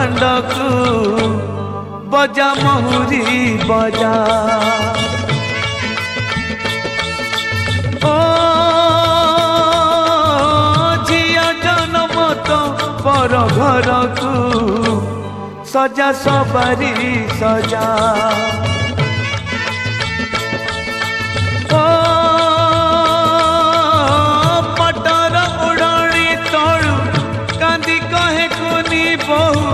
दांडकू बजा महुरी बजा ओ झिया जन्म तो पर घर को सजा सवारी सजा ओ पटर उड़ाणी तलू कांदी कहे कुनी बहु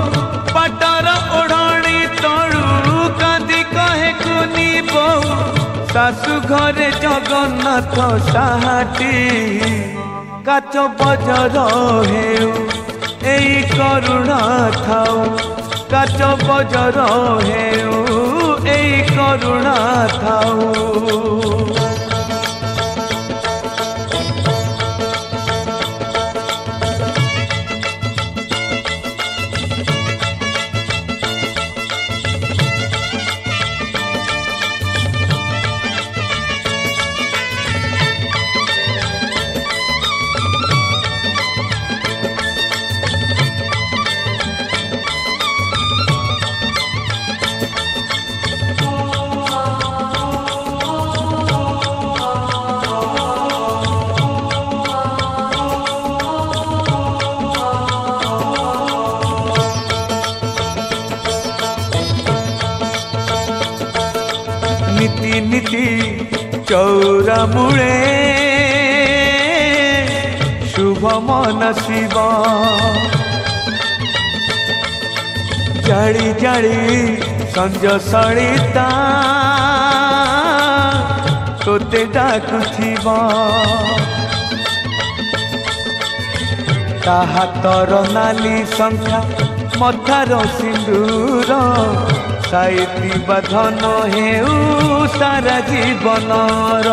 पटर उड़ाणी तलू कांदी कहे कुनी बहु सासु घरे जगन्नाथ साहाटी काच बजर हेउ एई करुणा थाऊ काच बजर हेउ एई करुणा थाऊ नीति नीति चौरा मूले शुभ मन शिव जाड़ी जाड़ी संज सलिता तोते डाकुथिब ता हातर नाली शंखा मथार सिंदूर साइती बाधन हेउ सारा जीवनर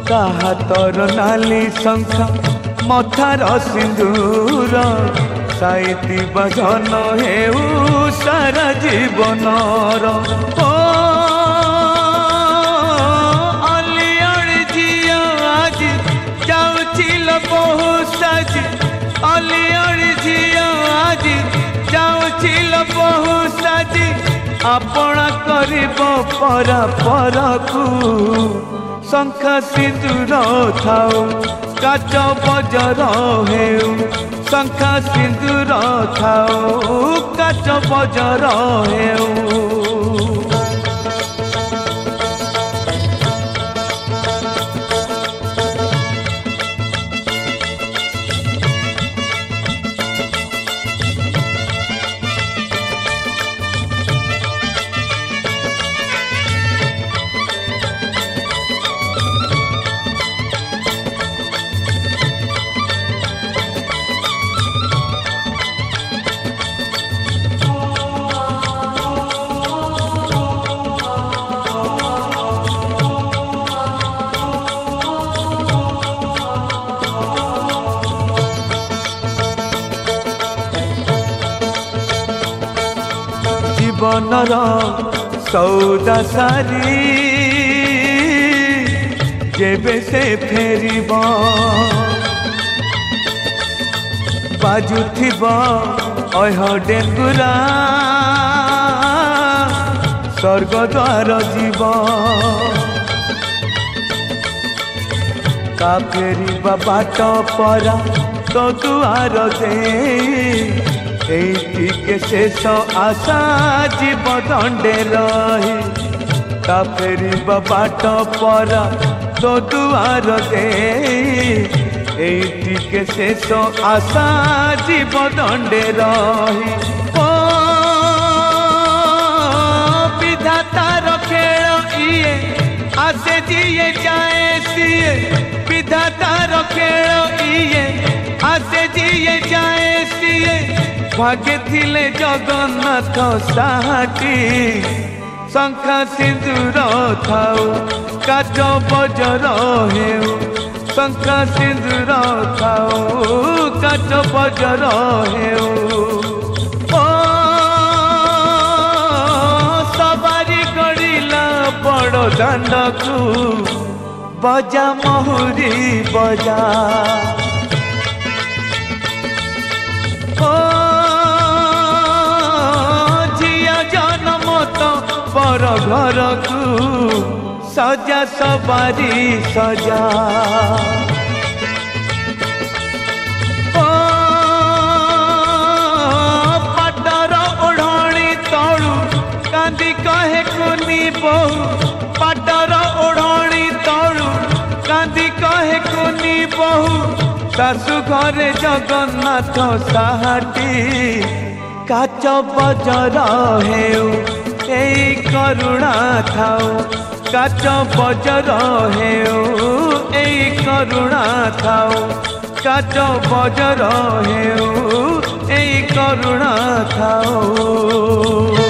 ता हातर नाली शंखा मथार सिंदूर साइती बाधन हेउ सारा जीवनर ओ अलियाड़ी झिया आज जाउछिल बहु साजी अलियाड़ी झिया आज जाउछिल बहु साजी आपणा करिब परा परकू शंखा सिंदूर थाऊ काच बजर हेउ शंखा सिंदूर थाऊ काच बजर हेउ जीवनर सौदा सारी जेबे से फेरिब बाजुथिब अह डेंगुरा स्वर्गद्वार जीव का फेरिबा बाट परा तो दुआर दे के शेष आशा जीव दंडे रही ता फेरिबा बाट परा तो दुआर दे के शेष आशा जीव दंडे रही ओ विधातार खेल इए आसे जिए जाए सिए विधातार खेल इए आसे जिए जाए सिए भाग्य थिले जगन्नाथ साहाटी शंखा सिंदूर थाऊ काच बजर हेउ शंखा सिंदूर थाऊ काच बजर हेउ ओ सवारी गड़िला बड़ दांडकू बजा महुरी बजा ओ घर को सजा सवारी सजा ओ पाटर ओढ़णी तलू कांदी कहे कुनी बहु पाटर ओढ़णी तलू कांदी कहे कुनी बहु शाशु घरे जगन्नाथ साहाटी काच बजर हेउ एई करुणा थाउ काच बजर हेउ एई करुणा थाउ काच बजर हेउ एई करुणा थाउ।